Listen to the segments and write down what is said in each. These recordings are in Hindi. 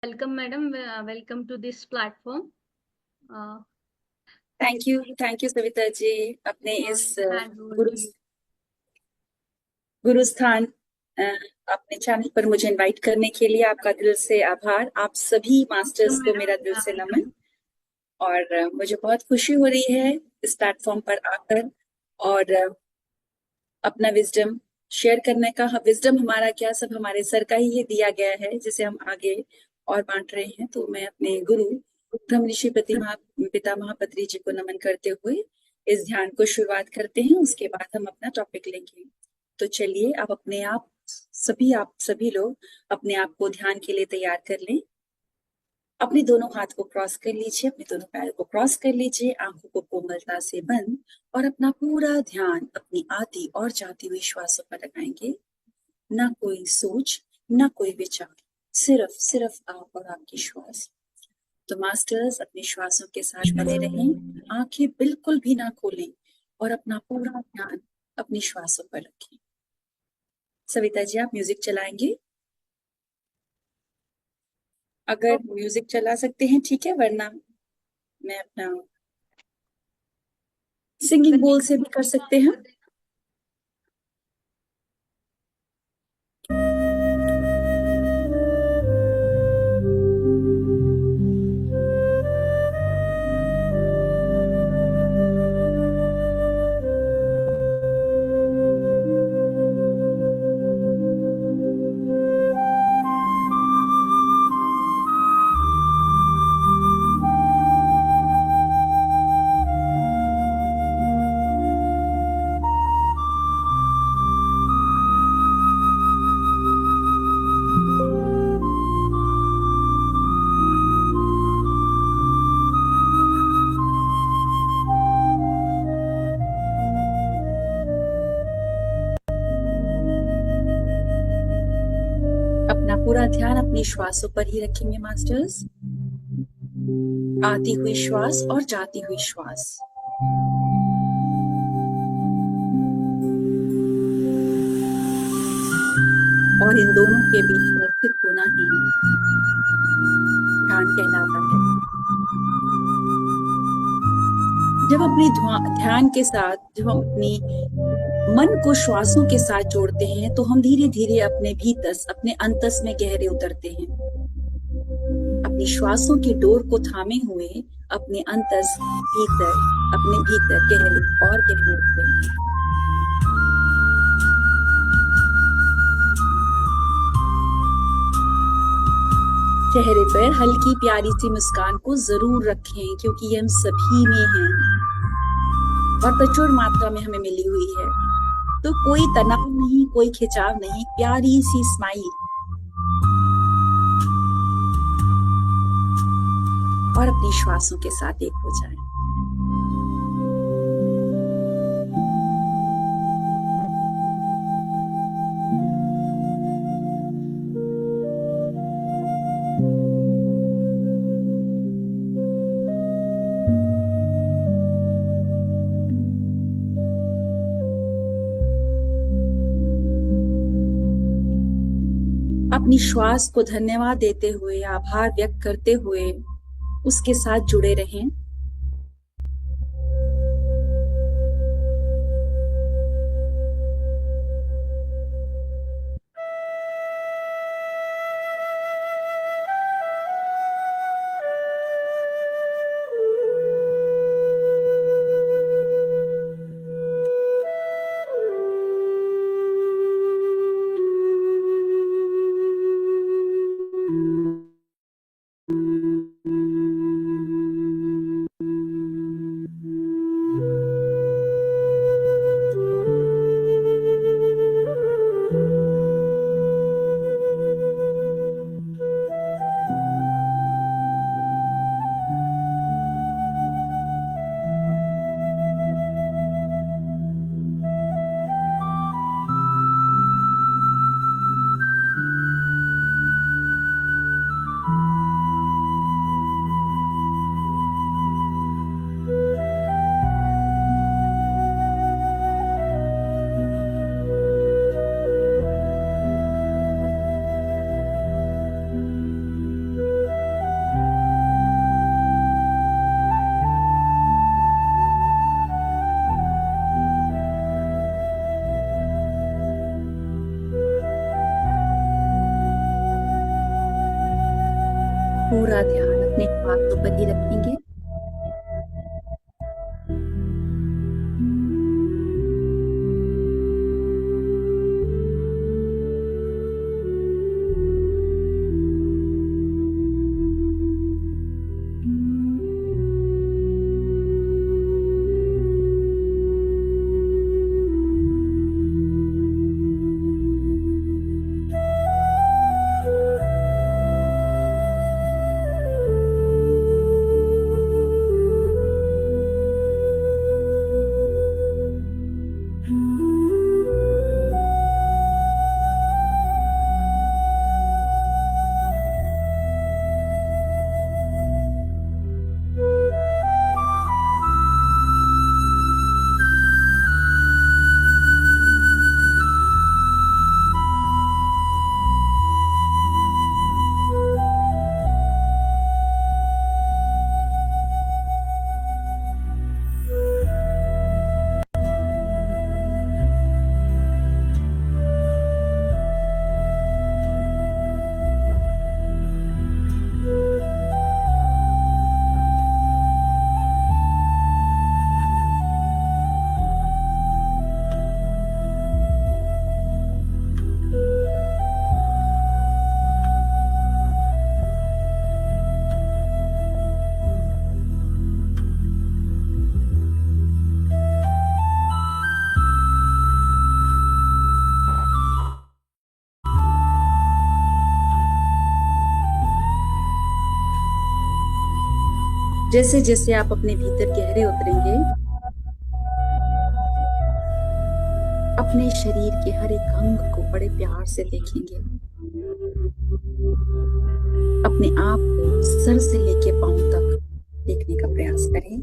Welcome, madam. Welcome to this platform. Thank you Savita ji, अपने इस गुरुस्थान अपने चैनल पर मुझे इनवाइट करने के लिए आपका दिल से आभार। आप सभी मास्टर्स को मेरा दिल से नमन। और मुझे बहुत खुशी हो रही है इस प्लेटफॉर्म पर आकर और अपना विजडम शेयर करने का। विजडम हमारा क्या, सब हमारे सर का ही दिया गया है, जिसे हम आगे और बांट रहे हैं। तो मैं अपने गुरु ब्रह्म ऋषि पितामह पत्री जी को नमन करते हुए इस ध्यान को शुरुआत करते हैं। उसके बाद हम अपना टॉपिक लेंगे। तो चलिए आप सभी लोग अपने आप को ध्यान के लिए तैयार कर लें। अपने दोनों हाथ को क्रॉस कर लीजिए, अपने दोनों पैर को क्रॉस कर लीजिए, आंखों को कोमलता से बंद और अपना पूरा ध्यान अपनी आती और जाती हुई श्वासों पर लगाएंगे। ना कोई सोच, ना कोई विचार, सिर्फ आप और आपकी श्वास। तो मास्टर्स अपनी श्वासों के साथ बने रहें, आंखें बिल्कुल भी ना खोलें और अपना पूरा ध्यान अपनी श्वासों पर रखें। सविता जी, आप म्यूजिक चलाएंगे? अगर म्यूजिक चला सकते हैं ठीक है, वरना मैं अपना सिंगिंग बोल से भी कर सकते हैं। अपना पूरा ध्यान अपनी श्वासों पर ही रखेंगे मास्टर्स। आती हुई श्वास और जाती हुई श्वास। और इन दोनों के बीच में स्थित होना ही ध्यान कहलाता है। जब अपने ध्यान के साथ, जब हम अपनी मन को श्वासों के साथ जोड़ते हैं, तो हम धीरे धीरे अपने भीतर, अपने अंतस में गहरे उतरते हैं। अपनी श्वासों की डोर को थामे हुए अपने अंतस भीतर, अपने भीतर गहरे और गहरे उतरते हैं। चेहरे पर हल्की प्यारी सी मुस्कान को जरूर रखें, क्योंकि ये हम सभी में है और प्रचुर मात्रा में हमें मिली हुई है। तो कोई तनाव नहीं, कोई खिंचाव नहीं, प्यारी सी स्माइल। और अपनी श्वासों के साथ एक हो जाए। अपनी श्वास को धन्यवाद देते हुए, आभार व्यक्त करते हुए उसके साथ जुड़े रहें। पूरा ध्यान अपने श्वासों पर ही रखेंगे। जैसे जैसे आप अपने भीतर गहरे उतरेंगे, अपने शरीर के हर एक अंग को बड़े प्यार से देखेंगे। अपने आप को सर से लेके पांव तक देखने का प्रयास करें।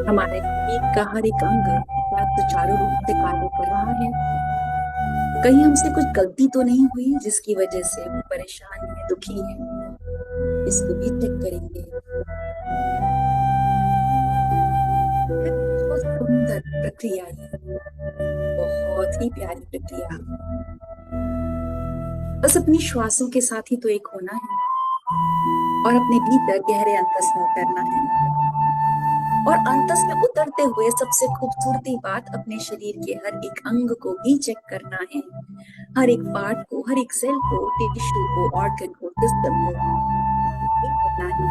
हमारे शरीर का हर एक अंग क्या सुचारू रूप से कार्य कर रहा है? कहीं हमसे कुछ गलती तो नहीं हुई जिसकी वजह से वो परेशान है, दुखी है? इसको भी चेक करेंगे। बहुत सुंदर प्रक्रिया है, बहुत ही प्यारी प्रक्रिया। बस अपनी श्वासों के साथ ही तो एक होना है और अपने भीतर गहरे अंतस में उतरना है। और अंतस में उतरते हुए सबसे खूबसूरती बात, अपने शरीर के हर एक अंग को भी चेक करना है। हर एक पार्ट को, हर एक सेल को, टिश्यू को, ऑर्गन को, सिस्टम को करना है।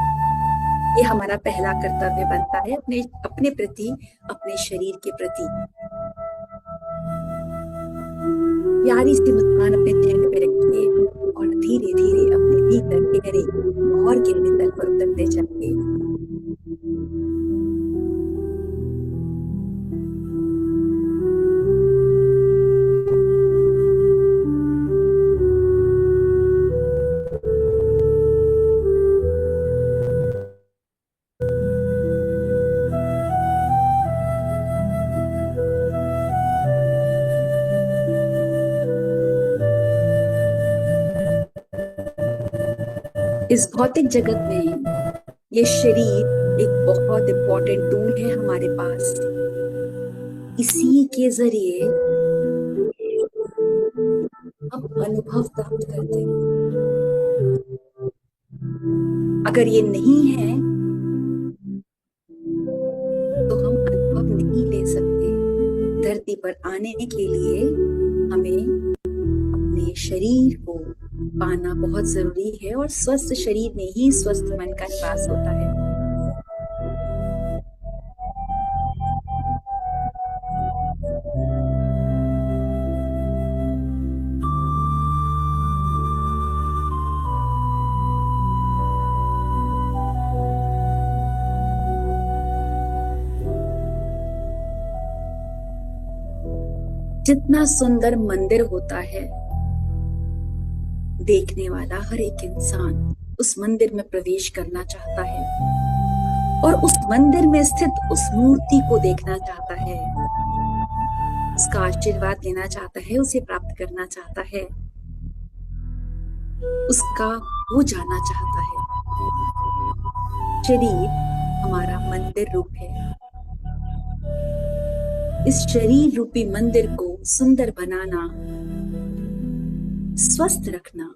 ये हमारा पहला कर्तव्य बनता है अपने प्रति, अपने शरीर के प्रति। प्यारी सी मुस्कान अपने चेहरे पे रखिए और धीरे धीरे अपने भीतर गहरे और गहरे तल पर उतरते चलिए। इस भौतिक जगत में ये शरीर एक बहुत इम्पोर्टेंट टूल है हमारे पास। इसी के जरिए हम अनुभव प्राप्त करते हैं। अगर ये नहीं है तो हम अनुभव नहीं ले सकते। धरती पर आने के लिए हमें अपने शरीर को पाना बहुत जरूरी है, और स्वस्थ शरीर में ही स्वस्थ मन का निवास होता है। जितना सुंदर मंदिर होता है, देखने वाला हर एक इंसान उस मंदिर में प्रवेश करना चाहता है और उस मंदिर में स्थित उस मूर्ति को देखना चाहता है, उसका आशीर्वाद लेना चाहता है, उसे प्राप्त करना चाहता है, उसका हो जाना चाहता है। शरीर हमारा मंदिर रूप है। इस शरीर रूपी मंदिर को सुंदर बनाना, स्वस्थ रखना,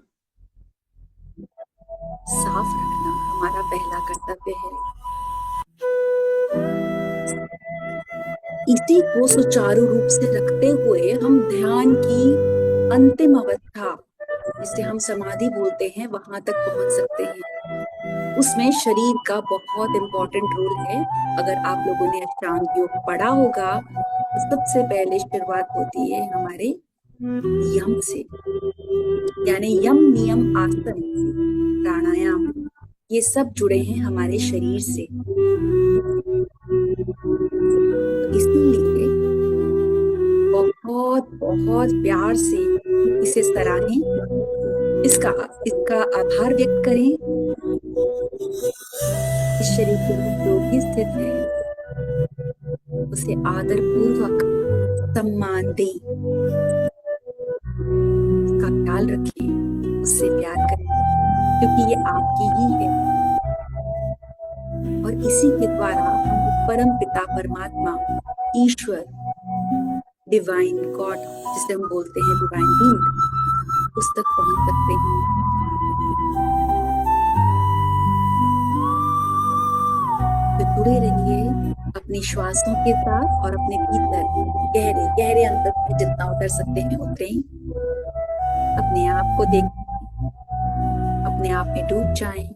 साफ रखना हमारा पहला कर्तव्य है। इसी को सुचारू रूप से रखते हुए हम ध्यान की अंतिम अवस्था, जिसे हम समाधि बोलते हैं, वहां तक पहुंच सकते हैं। उसमें शरीर का बहुत इंपॉर्टेंट रोल है। अगर आप लोगों ने अष्टांग योग पढ़ा होगा तो सबसे पहले शुरुआत होती है हमारे यम से, यानी यम नियम आसन प्राणायाम, ये सब जुड़े हैं हमारे शरीर से। इसीलिए बहुत बहुत प्यार से इसे सराहें, इसका आभार व्यक्त करें। इस शरीर के जो भी स्थित है उसे आदर पूर्वक सम्मान दें, उसका ख्याल रखें, उससे प्यार करें, क्योंकि ये आपकी ही है। और इसी के द्वारा हम परम पिता परमात्मा ईश्वर, डिवाइन गॉड, जिसे हम बोलते हैं डिवाइन बीइंग, उस तक पहुंच सकते हैं। तो जुड़े रहिए अपनी श्वासों के साथ और अपने भीतर गहरे गहरे अंदर में जितना उतर सकते हैं उतरें। अपने आप को देखें, अपने आप में डूब जाएं।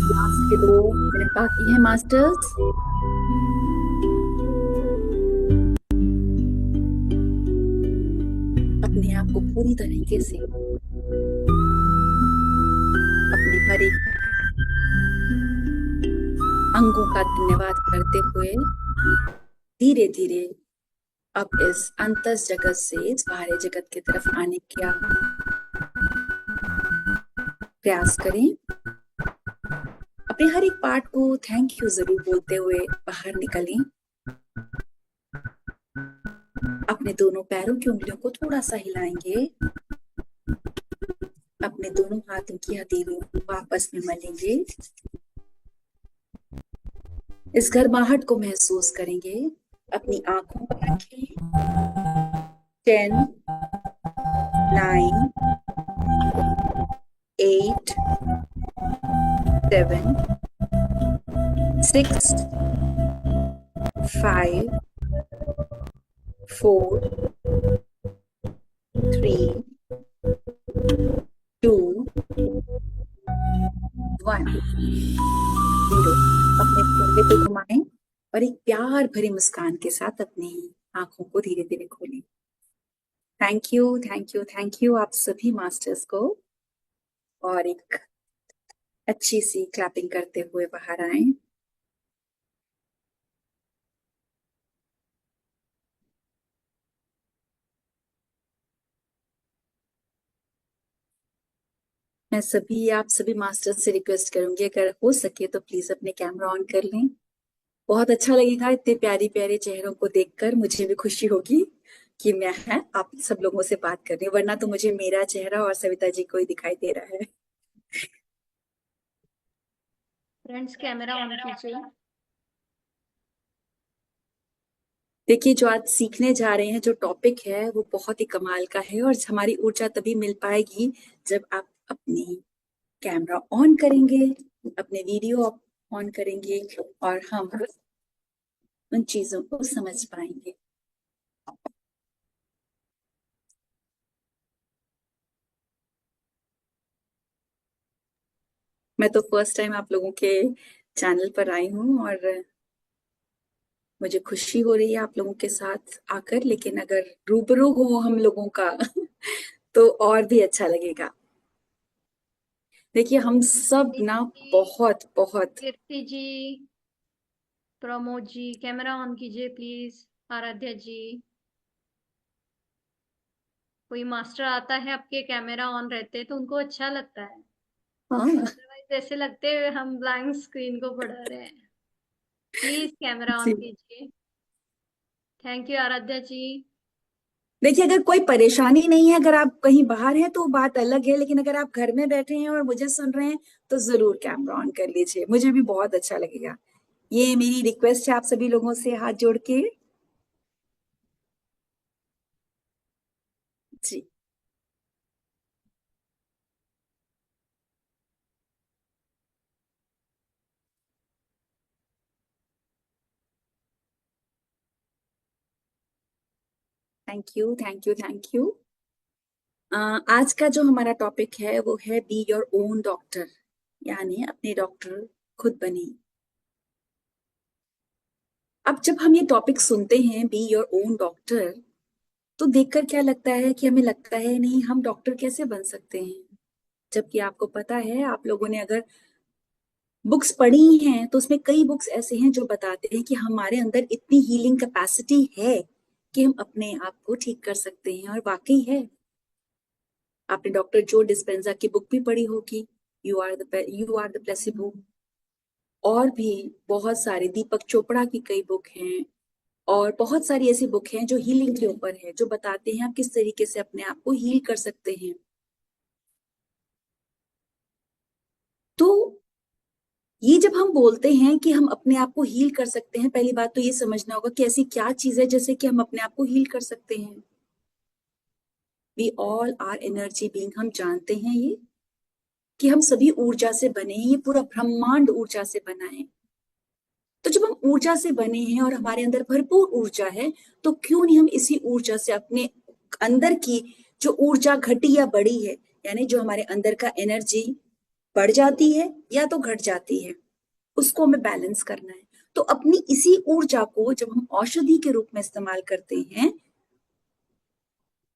लास्ट के 2 मिनट बाकी है मास्टर्स। अपने आप को पूरी तरीके से अपने हर एक अंगों का धन्यवाद करते हुए धीरे धीरे अब इस अंतस जगत से इस बाहरी जगत की तरफ आने का प्रयास करें। अपने हर एक पार्ट को थैंक यू जरूर बोलते हुए बाहर निकलें। अपने दोनों पैरों की उंगलियों को थोड़ा सा हिलाएंगे। अपने दोनों हाथों की हथेलियों को आपस में मलेंगे। इस गर्माहट को महसूस करेंगे। अपनी आंखों पर रखें। 10, 9, 8, 7, 6, 5, 4, 3, 2, 1, 0। अपने कंधे को घुमाएं और एक प्यार भरी मुस्कान के साथ अपनी आंखों को धीरे धीरे खोलें। Thank you, thank you, thank you आप सभी मास्टर्स को। और एक अच्छी सी क्लैपिंग करते हुए बाहर आए। मैं आप सभी मास्टर्स से रिक्वेस्ट करूंगी, अगर हो सके तो प्लीज अपने कैमरा ऑन कर लें। बहुत अच्छा लगेगा इतने प्यारे प्यारे चेहरों को देखकर, मुझे भी खुशी होगी कि मैं आप सब लोगों से बात कर रही हूँ, वरना तो मुझे मेरा चेहरा और सविता जी को ही दिखाई दे रहा है। फ्रेंड्स कैमरा ऑन कीजिए। देखिए, जो आज सीखने जा रहे हैं, जो टॉपिक है वो बहुत ही कमाल का है, और हमारी ऊर्जा तभी मिल पाएगी जब आप अपनी कैमरा ऑन करेंगे, अपने वीडियो ऑन करेंगे, और हम उन चीजों को समझ पाएंगे। मैं तो फर्स्ट टाइम आप लोगों के चैनल पर आई हूँ, और मुझे खुशी हो रही है आप लोगों के साथ आकर, लेकिन अगर रूबरू हो हम लोगों का तो और भी अच्छा लगेगा। देखिए, हम सब ना बहुत बहुत कीर्ति जी, प्रमोद जी, कैमरा ऑन कीजिए प्लीज। आराध्या जी, कोई मास्टर आता है आपके कैमरा ऑन रहते तो उनको अच्छा लगता है, हाँ, अदरवाइज ऐसे लगते हैं हम ब्लैंक स्क्रीन को पढ़ा रहे हैं। प्लीज कैमरा ऑन जी। कीजिए। थैंक यू आराध्या जी। देखिए, अगर कोई परेशानी नहीं है, अगर आप कहीं बाहर हैं तो बात अलग है, लेकिन अगर आप घर में बैठे हैं और मुझे सुन रहे हैं तो जरूर कैमरा ऑन कर लीजिए, मुझे भी बहुत अच्छा लगेगा। ये मेरी रिक्वेस्ट है आप सभी लोगों से हाथ जोड़ के। जी। Thank you, thank you, thank you. आज का जो हमारा टॉपिक है वो है बी योर ओन डॉक्टर, यानी अपने डॉक्टर खुद बने। अब जब हम ये टॉपिक सुनते हैं बी योर ओन डॉक्टर, तो देखकर क्या लगता है कि हमें लगता है नहीं, हम डॉक्टर कैसे बन सकते हैं, जबकि आपको पता है, आप लोगों ने अगर बुक्स पढ़ी हैं तो उसमें कई बुक्स ऐसे हैं जो बताते हैं कि हमारे अंदर इतनी हीलिंग कैपेसिटी है कि हम अपने आप को ठीक कर सकते हैं, और वाकई है। आपने डॉक्टर जो डिस्पेंजा की बुक भी पढ़ी होगी, यू आर द प्लेसिबो, और भी बहुत सारे, दीपक चोपड़ा की कई बुक हैं, और बहुत सारी ऐसी बुक हैं जो हीलिंग के ऊपर है, जो बताते हैं आप किस तरीके से अपने आप को हील कर सकते हैं। तो ये जब हम बोलते हैं कि हम अपने आप को हील कर सकते हैं, पहली बात तो ये समझना होगा कि ऐसी क्या चीज है जैसे कि हम अपने आप को हील कर सकते हैं। We all are energy being, हम जानते हैं ये, कि हम सभी ऊर्जा से बने हैं, ये पूरा ब्रह्मांड ऊर्जा से बना है। तो जब हम ऊर्जा से बने हैं और हमारे अंदर भरपूर ऊर्जा है, तो क्यों नहीं हम इसी ऊर्जा से अपने अंदर की जो ऊर्जा घटी या बढ़ी है, यानी जो हमारे अंदर का एनर्जी बढ़ जाती है या तो घट जाती है, उसको हमें बैलेंस करना है। तो अपनी इसी ऊर्जा को जब हम औषधि के रूप में इस्तेमाल करते हैं,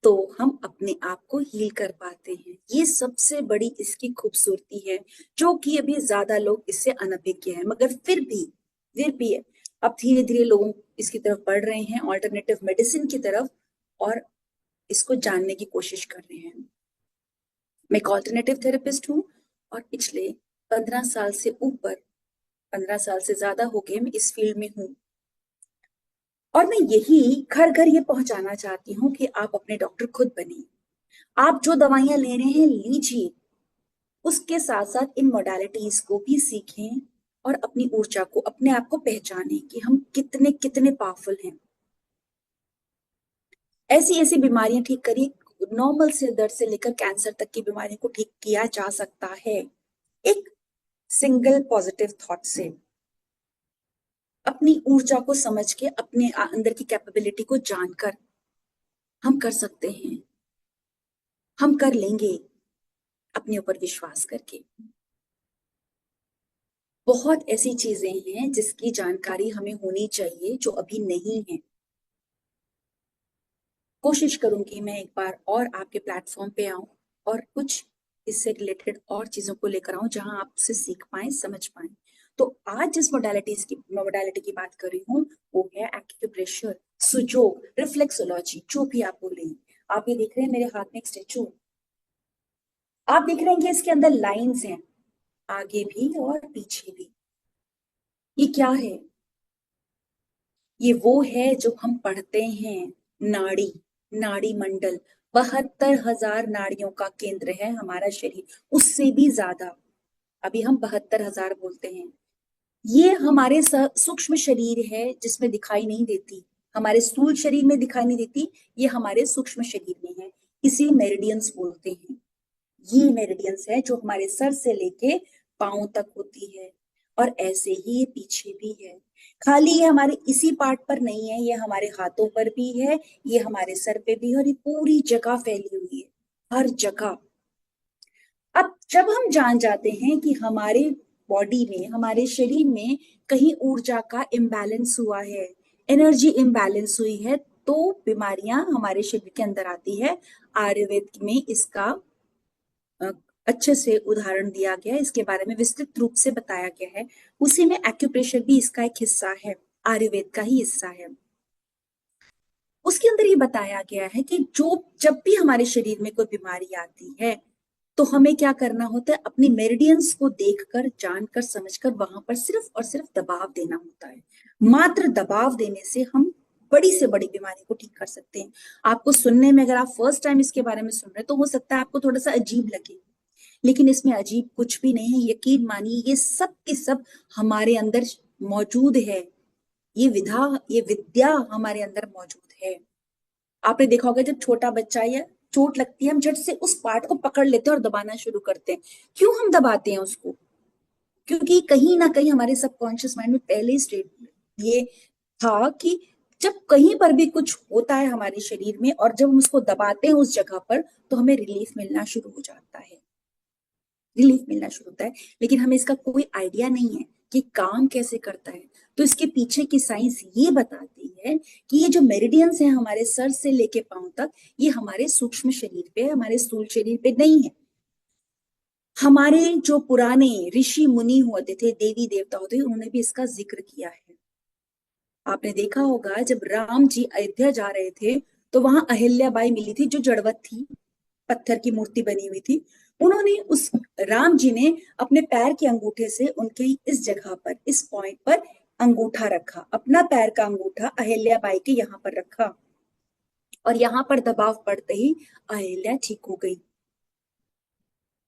तो हम अपने आप को हील कर पाते हैं। ये सबसे बड़ी इसकी खूबसूरती है, जो कि अभी ज्यादा लोग इससे अनभिज्ञ हैं, मगर फिर भी है। अब धीरे धीरे लोग इसकी तरफ बढ़ रहे हैं, ऑल्टरनेटिव मेडिसिन की तरफ, और इसको जानने की कोशिश कर रहे हैं। मैं एक ऑल्टरनेटिव थेरेपिस्ट हूँ, और पिछले 15 साल से ऊपर, 15 साल से ज्यादा हो गए मैं इस फील्ड में हूँ। और मैं यही घर घर ये पहुंचाना चाहती हूँ कि आप अपने डॉक्टर खुद बनिए। आप जो दवाइयां ले रहे हैं लीजिए, उसके साथ साथ इन मोडालिटीज को भी सीखें, और अपनी ऊर्जा को, अपने आप को पहचानें कि हम कितने कितने पावरफुल हैं। ऐसी ऐसी बीमारियां ठीक करिए, नॉर्मल से दर्द से लेकर कैंसर तक की बीमारियों को ठीक किया जा सकता है, एक सिंगल पॉजिटिव थॉट से। अपनी ऊर्जा को समझ के, अपने अंदर की कैपेबिलिटी को जानकर हम कर सकते हैं, हम कर लेंगे, अपने ऊपर विश्वास करके। बहुत ऐसी चीजें हैं जिसकी जानकारी हमें होनी चाहिए जो अभी नहीं है। कोशिश करूंगी मैं एक बार और आपके प्लेटफॉर्म पे आऊं, और कुछ इससे रिलेटेड और चीजों को लेकर आऊं जहां आपसे सीख पाए, समझ पाए। तो आज जिस मोडालिटी की बात कर रही हूँ, वो है एक्यूप्रेशर, सुजोग, रिफ्लेक्सोलॉजी, जो भी आप बोले। आप ये देख रहे हैं मेरे हाथ में एक स्टेचू, आप देख रहे हैं कि इसके अंदर लाइंस हैं, आगे भी और पीछे भी। ये क्या है? ये वो है जो हम पढ़ते हैं, नाड़ी, नाड़ी मंडल। 72,000 नाड़ियों का केंद्र है हमारा शरीर, उससे भी ज्यादा। अभी हम 72,000 बोलते हैं। ये हमारे सूक्ष्म शरीर है जिसमें दिखाई नहीं देती, हमारे स्थूल शरीर में दिखाई नहीं देती, ये हमारे सूक्ष्म शरीर में है। इसे मेरिडियंस बोलते हैं। ये मेरिडियंस है जो हमारे सर से लेके पांव तक होती है। और ऐसे ही ये पीछे भी है। खाली ये हमारे इसी पार्ट पर नहीं है, ये हमारे हाथों पर भी है, ये हमारे सर पे भी है, और ये पूरी जगह फैली हुई है, हर जगह। अब जब हम जान जाते हैं कि हमारे बॉडी में, हमारे शरीर में कहीं ऊर्जा का इम्बैलेंस हुआ है, एनर्जी इम्बैलेंस हुई है, तो बीमारियां हमारे शरीर के अंदर आती है। आयुर्वेद में इसका अच्छे से उदाहरण दिया गया है, इसके बारे में विस्तृत रूप से बताया गया है। उसी में एक्यूप्रेशर भी इसका एक हिस्सा है, आयुर्वेद का ही हिस्सा है। उसके अंदर ये बताया गया है कि जो जब भी हमारे शरीर में कोई बीमारी आती है तो हमें क्या करना होता है, अपनी मेरिडियंस को देखकर, जानकर, समझकर वहां पर सिर्फ और सिर्फ दबाव देना होता है। मात्र दबाव देने से हम बड़ी से बड़ी बीमारी को ठीक कर सकते हैं। आपको सुनने में, अगर आप फर्स्ट टाइम इसके बारे में सुन रहे हैं तो हो सकता है आपको थोड़ा सा अजीब लगे, लेकिन इसमें अजीब कुछ भी नहीं है। यकीन मानिए, ये सब के सब हमारे अंदर मौजूद है। ये विद्या हमारे अंदर मौजूद है। आपने देखा होगा जब छोटा बच्चा या चोट लगती है, हम झट से उस पार्ट को पकड़ लेते हैं और दबाना शुरू करते हैं। क्यों हम दबाते हैं उसको? क्योंकि कहीं ना कहीं हमारे सबकॉन्शियस माइंड में पहले ही स्टेट ये था कि जब कहीं पर भी कुछ होता है हमारे शरीर में और जब हम उसको दबाते हैं उस जगह पर, तो हमें रिलीफ मिलना शुरू हो जाता है, रिलीफ मिलना शुरू होता है। लेकिन हमें इसका कोई आइडिया नहीं है कि काम कैसे करता है। तो इसके पीछे की साइंस ये बताती है कि ये जो मेरिडियंस है हमारे सर से लेके पांव तक, ये हमारे सूक्ष्म शरीर पे, हमारे स्थूल शरीर पे नहीं है। हमारे जो पुराने ऋषि मुनि होते थे, देवी देवता होते थे, उन्होंने भी इसका जिक्र किया है। आपने देखा होगा जब राम जी अयोध्या जा रहे थे तो वहां अहिल्याबाई मिली थी, जो जड़वत थी, पत्थर की मूर्ति बनी हुई थी। उन्होंने उस राम जी ने अपने पैर के अंगूठे से उनके इस जगह पर, इस पॉइंट पर अंगूठा रखा, अपना पैर का अंगूठा अहिल्याबाई के यहाँ पर रखा, और यहाँ पर दबाव पड़ते ही अहिल्या ठीक हो गई।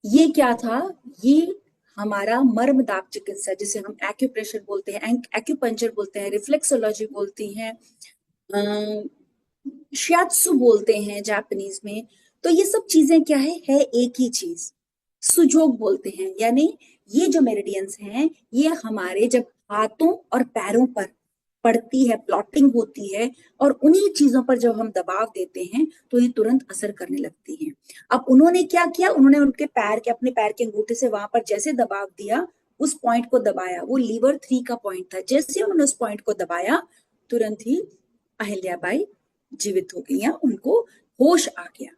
ये क्या था? ये हमारा मर्मदाग चिकित्सा, जिसे हम एक्यूप्रेशर बोलते हैं, एक्यूपंचर बोलते हैं, रिफ्लेक्सोलॉजी बोलती हैं, शियात्सु बोलते हैं जापानीज में। तो ये सब चीजें क्या है एक ही चीज, सुजोग बोलते हैं। यानी ये जो मेरिडियंस हैं, ये हमारे जब हाथों और पैरों पर पड़ती है, प्लॉटिंग होती है, और उन्हीं चीजों पर जब हम दबाव देते हैं तो ये तुरंत असर करने लगती हैं। अब उन्होंने क्या किया, उन्होंने उनके पैर के, अपने पैर के अंगूठे से वहां पर जैसे दबाव दिया, उस पॉइंट को दबाया, वो लीवर 3 का पॉइंट था, जैसे उन्होंने उस पॉइंट को दबाया तुरंत ही अहिल्याबाई जीवित हो गई, या उनको होश आ गया।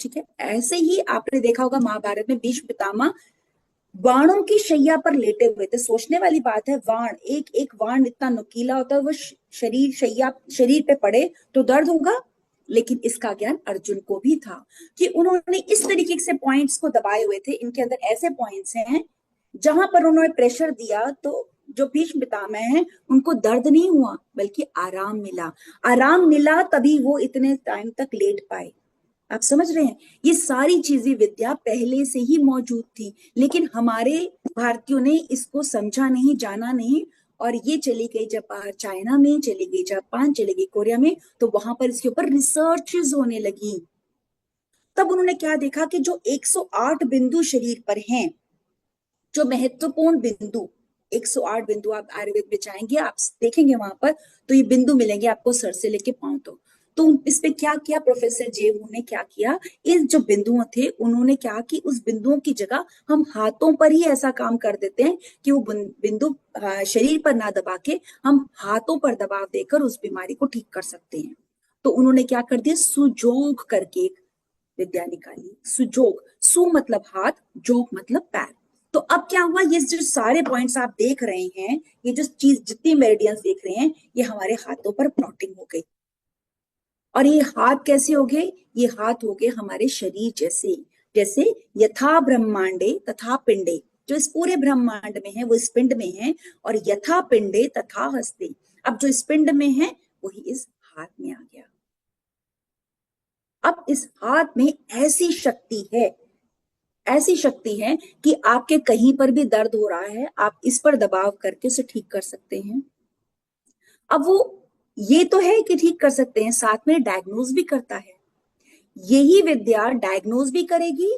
ठीक है। ऐसे ही आपने देखा होगा महाभारत में भीष्म पितामह बाणों की शैया पर लेटे हुए थे। सोचने वाली बात है, बाण, एक एक बाण इतना नुकीला होता है, वो शरीर पे पड़े तो दर्द होगा। लेकिन इसका ज्ञान अर्जुन को भी था कि उन्होंने इस तरीके से पॉइंट्स को दबाए हुए थे। इनके अंदर ऐसे पॉइंट्स हैं जहां पर उन्होंने प्रेशर दिया तो जो भीष्म पितामह हैं उनको दर्द नहीं हुआ, बल्कि आराम मिला। आराम मिला तभी वो इतने टाइम तक लेट पाए। आप समझ रहे हैं? ये सारी चीजें, विद्या पहले से ही मौजूद थी, लेकिन हमारे भारतीयों ने इसको समझा नहीं, जाना नहीं, और ये चली गई जब बाहर, चाइना में चली गई, जापान चली गई, कोरिया में, तो वहां पर इसके ऊपर रिसर्चेस होने लगी। तब उन्होंने क्या देखा कि जो 108 बिंदु शरीर पर हैं, जो महत्वपूर्ण बिंदु, 108 बिंदु, आप आयुर्वेद में जाएंगे, आप देखेंगे वहां पर, तो ये बिंदु मिलेंगे आपको सर से लेके पांव तक। तो इस पे क्या किया प्रोफेसर जेवू ने, क्या किया, इस जो बिंदुओं थे उन्होंने क्या कि उस बिंदुओं की जगह हम हाथों पर ही ऐसा काम कर देते हैं कि वो बिंदु शरीर पर ना दबा के हम हाथों पर दबाव देकर उस बीमारी को ठीक कर सकते हैं। तो उन्होंने क्या कर दिया, सुजोग करके एक विद्या निकाली। सुजोग, सु मतलब हाथ, जोग मतलब पैर। तो अब क्या हुआ, ये जो सारे पॉइंट्स आप देख रहे हैं, ये जो चीज, जितनी मेरिडियंस देख रहे हैं, ये हमारे हाथों पर प्लॉटिंग हो गई। और ये हाथ कैसे हो गए? ये हाथ हो गए हमारे शरीर जैसे, जैसे यथा ब्रह्मांडे तथा पिंडे, जो इस पूरे ब्रह्मांड में है वो इस पिंड में है, और यथा पिंडे तथा हस्ते, अब जो इस पिंड में है वही इस हाथ में आ गया। अब इस हाथ में ऐसी शक्ति है, ऐसी शक्ति है कि आपके कहीं पर भी दर्द हो रहा है, आप इस पर दबाव करके उसे ठीक कर सकते हैं। अब वो ये तो है कि ठीक कर सकते हैं, साथ में डायग्नोज भी करता है। यही विद्या डायग्नोज भी करेगी,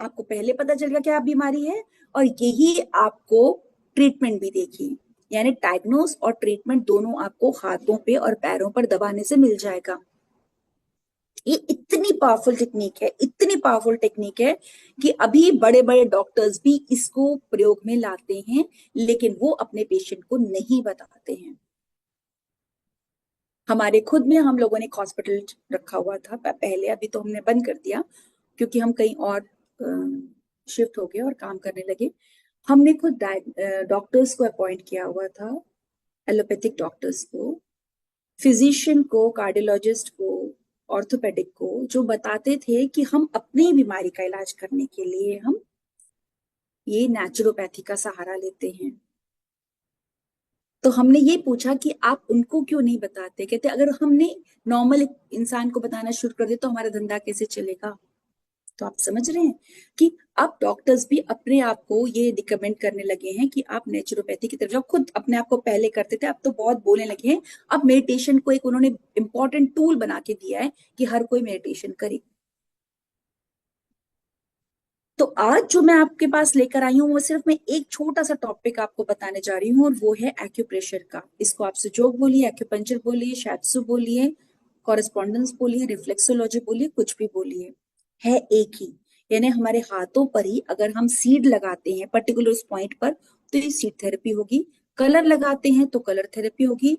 आपको पहले पता चलेगा क्या बीमारी है, और यही आपको ट्रीटमेंट भी देगी। यानी डायग्नोज और ट्रीटमेंट दोनों आपको हाथों पे और पैरों पर दबाने से मिल जाएगा। ये इतनी पावरफुल टेक्निक है, इतनी पावरफुल टेक्निक है कि अभी बड़े बड़े डॉक्टर्स भी इसको प्रयोग में लाते हैं, लेकिन वो अपने पेशेंट को नहीं बताते हैं। हमारे खुद में हम लोगों ने एक हॉस्पिटल रखा हुआ था पहले, अभी तो हमने बंद कर दिया क्योंकि हम कहीं और शिफ्ट हो गए और काम करने लगे। हमने खुद डॉक्टर्स को अपॉइंट किया हुआ था, एलोपैथिक डॉक्टर्स को, फिजिशियन को, कार्डियोलॉजिस्ट को, ऑर्थोपेडिक को, जो बताते थे कि हम अपनी बीमारी का इलाज करने के लिए हम ये नेचुरोपैथी का सहारा लेते हैं। तो हमने ये पूछा कि आप उनको क्यों नहीं बताते, कहते अगर हमने नॉर्मल इंसान को बताना शुरू कर दिया तो हमारा धंधा कैसे चलेगा। तो आप समझ रहे हैं कि अब डॉक्टर्स भी अपने आप को ये रिकमेंड करने लगे हैं कि आप नेचुरोपैथी की तरफ जाओ। खुद अपने आप को पहले करते थे, अब तो बहुत बोलने लगे हैं। अब मेडिटेशन को एक उन्होंने इंपॉर्टेंट टूल बना के दिया है कि हर कोई मेडिटेशन करे। तो आज जो मैं आपके पास लेकर आई हूँ वो सिर्फ मैं एक छोटा सा टॉपिक आपको बताने जा रही हूँ, और वो है एक्यूप्रेशर का। इसको आप सुजोग बोलिए, एक्यूपंचर बोलिए, शैत्सु बोलिए, कॉरेस्पॉन्डेंस बोलिए, रिफ्लेक्सोलॉजी बोलिए, कुछ भी बोलिए, है एक ही। यानी हमारे हाथों पर ही अगर हम सीड लगाते हैं पर्टिकुलर उस पॉइंट पर तो ये सीड थेरेपी होगी, कलर लगाते हैं तो कलर थेरेपी होगी,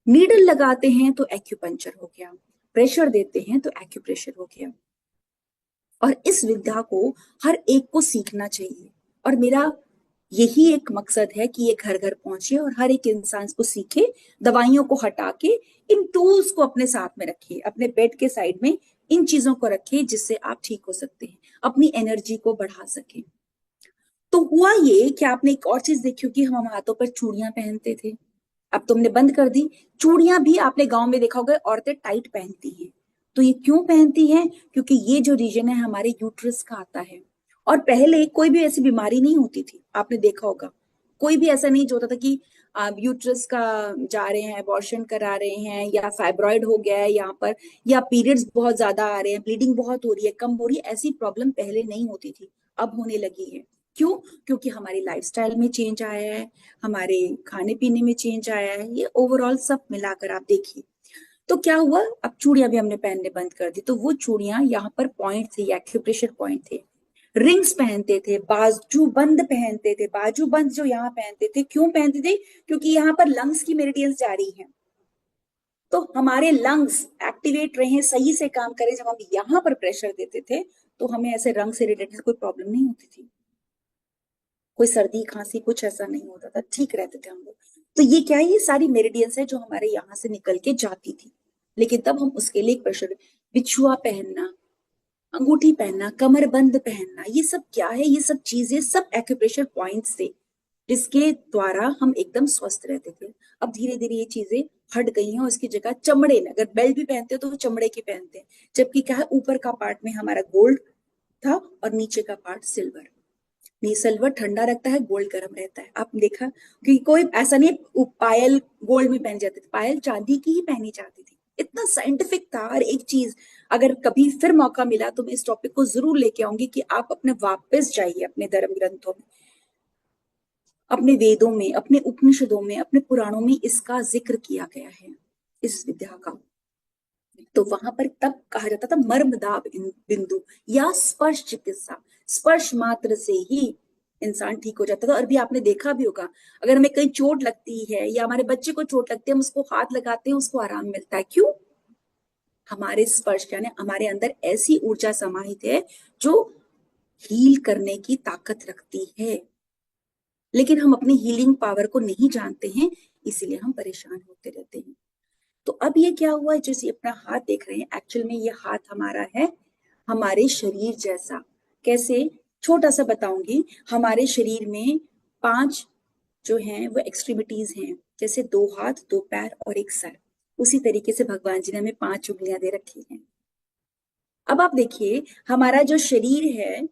नीडल लगाते हैं तो एक्यूपंचर हो गया, प्रेशर देते हैं तो एक्यूप्रेशर हो गया। और इस विद्या को हर एक को सीखना चाहिए, और मेरा यही एक मकसद है कि ये घर घर पहुंचे और हर एक इंसान को सीखे, दवाइयों को हटा के इन टूल्स को अपने साथ में रखिए, अपने बेड के साइड में इन चीजों को रखिए जिससे आप ठीक हो सकते हैं, अपनी एनर्जी को बढ़ा सके। तो हुआ ये कि आपने एक और चीज देखी कि हम हाथों पर चूड़ियां पहनते थे, अब तुमने बंद कर दी। चूड़ियां भी आपने गांव में देखा होगा औरतें टाइट पहनती हैं। तो ये क्यों पहनती हैं? क्योंकि ये जो रीजन है हमारे यूट्रस का आता है, और पहले कोई भी ऐसी बीमारी नहीं होती थी, आपने देखा होगा कोई भी ऐसा नहीं होता था कि आप यूट्रस का जा रहे हैं, अबॉर्शन करा रहे हैं, या फाइब्रॉइड हो गया है यहाँ पर, या पीरियड्स बहुत ज्यादा आ रहे हैं, ब्लीडिंग बहुत हो रही है, कम हो रही है, ऐसी प्रॉब्लम पहले नहीं होती थी, अब होने लगी है। क्यों? क्योंकि हमारी लाइफस्टाइल में चेंज आया है, हमारे खाने पीने में चेंज आया है, ये ओवरऑल सब मिलाकर आप देखिए। तो क्या हुआ, अब चूड़ियां भी हमने पहनने बंद कर दी, तो वो चूड़ियां यहाँ पर पॉइंट थे, एक्यूप्रेशर पॉइंट थे। रिंग्स पहनते थे, बाजू बंद पहनते थे, बाजू बंद जो यहाँ पहनते थे, क्यों पहनते थे? क्योंकि यहाँ पर लंग्स की मेरिडियंस जा रही हैं, तो हमारे लंग्स एक्टिवेट रहे, सही से काम करें। जब हम यहाँ पर प्रेशर देते थे तो हमें ऐसे रंग से रिलेटेड कोई प्रॉब्लम नहीं होती थी, कोई सर्दी खांसी कुछ ऐसा नहीं होता था, ठीक रहते थे हम लोग। तो ये क्या है, ये सारी मेरिडियंस है जो हमारे यहाँ से निकल के जाती थी, लेकिन तब हम उसके लिए प्रेशर, बिछुआ पहनना, अंगूठी पहनना, कमरबंद पहनना, ये सब क्या है, ये सब चीजें सब एक्यूप्रेशर पॉइंट्स थे जिसके द्वारा हम एकदम स्वस्थ रहते थे। अब धीरे धीरे ये चीजें हट गई हैं, और इसकी जगह चमड़े में, अगर बेल्ट भी पहनते हो तो वो चमड़े के पहनते हैं, जबकि क्या है, ऊपर का पार्ट में हमारा गोल्ड था और नीचे का पार्ट सिल्वर। नहीं, सिल्वर ठंडा रखता है, गोल्ड गर्म रहता है, आपने देखा कि कोई ऐसा नहीं पायल गोल्ड में पहन जाते थे, पायल चांदी की ही पहनी जाती थी, इतना साइंटिफिक था हर एक चीज। अगर कभी फिर मौका मिला तो मैं इस टॉपिक को जरूर लेके आऊंगी कि आप अपने वापस जाइए अपने धर्म ग्रंथों में, अपने वेदों में, अपने उपनिषदों में, अपने पुराणों में इसका जिक्र किया गया है, इस विद्या का। तो वहां पर तब कहा जाता था मर्मदा बिंदु या स्पर्श चिकित्सा, स्पर्श मात्र से ही इंसान ठीक हो जाता था। और भी आपने देखा भी होगा, अगर हमें कहीं चोट लगती है या हमारे बच्चे को चोट लगती है, हम उसको हाथ लगाते हैं, उसको आराम मिलता है, क्यों? हमारे स्पर्श यानी हमारे अंदर ऐसी ऊर्जा समाहित है जो हील करने की ताकत रखती है, लेकिन हम अपनी हीलिंग पावर को नहीं जानते हैं, इसीलिए हम परेशान होते रहते हैं। तो अब ये क्या हुआ है, जैसे अपना हाथ देख रहे हैं, एक्चुअल में ये हाथ हमारा है हमारे शरीर जैसा, कैसे, छोटा सा बताऊंगी। हमारे शरीर में 5 जो हैं वो एक्सट्रीमिटीज हैं, जैसे 2 हाथ, 2 पैर और एक सर। उसी तरीके से भगवान जी ने हमें 5 उंगलियां दे रखी हैं। अब आप देखिए, हमारा जो शरीर है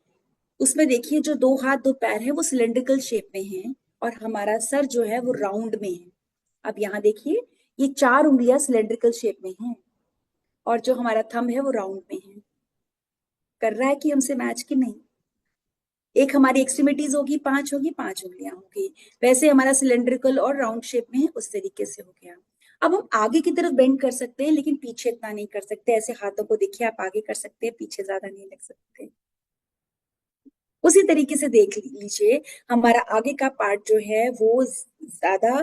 उसमें देखिए जो 2 हाथ 2 पैर है वो सिलेंड्रिकल शेप में है, और हमारा सर जो है वो राउंड में है। अब यहाँ देखिए, ये 4 उंगलियां सिलेंड्रिकल शेप में हैं, और जो हमारा थंब है वो राउंड में है। कर रहा है कि हमसे मैच की नहीं? एक हमारी एक्सट्रीमिटीज होगी, 5 होगी, 5 उंगलियां होगी। वैसे हमारा सिलेंड्रिकल और राउंड शेप में है, उस तरीके से हो गया। अब हम आगे की तरफ बेंड कर सकते हैं, लेकिन पीछे इतना नहीं कर सकते। ऐसे हाथों को देखिए, आप आगे कर सकते हैं, पीछे ज्यादा नहीं लग सकते। उसी तरीके से देख लीजिए, हमारा आगे का पार्ट जो है वो ज्यादा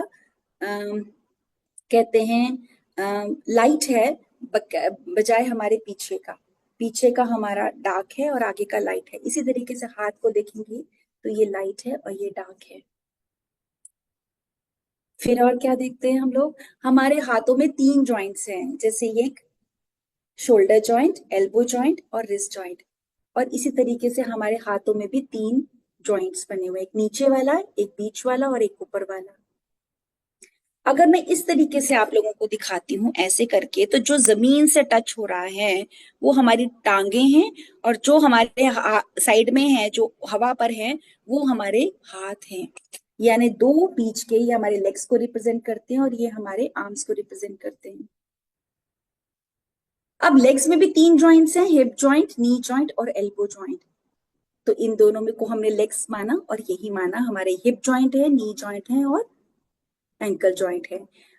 कहते हैं लाइट है, बजाय हमारे पीछे का। पीछे का हमारा डार्क है और आगे का लाइट है। इसी तरीके से हाथ को देखेंगे तो ये लाइट है और ये डार्क है। फिर और क्या देखते हैं हम लोग, हमारे हाथों में 3 जॉइंट्स हैं, जैसे ये शोल्डर जॉइंट, एल्बो जॉइंट और रिस्ट जॉइंट। और इसी तरीके से हमारे हाथों में भी 3 जॉइंट्स बने हुए, एक नीचे वाला, एक बीच वाला और एक ऊपर वाला। अगर मैं इस तरीके से आप लोगों को दिखाती हूँ ऐसे करके, तो जो जमीन से टच हो रहा है वो हमारी टांगे हैं, और जो हमारे साइड में है, जो हवा पर है, वो हमारे हाथ हैं। यानी 2 बीच के, ये हमारे लेग्स को रिप्रेजेंट करते हैं और ये हमारे आर्म्स को रिप्रेजेंट करते हैं। अब लेग्स में भी 3 जॉइंट्स हैं, हिप जॉइंट, नी जॉइंट और एल्बो जॉइंट। तो इन दोनों में को हमने लेग्स माना, और यही माना हमारे हिप जॉइंट है, नी जॉइंट है और एंकल जॉइंट है।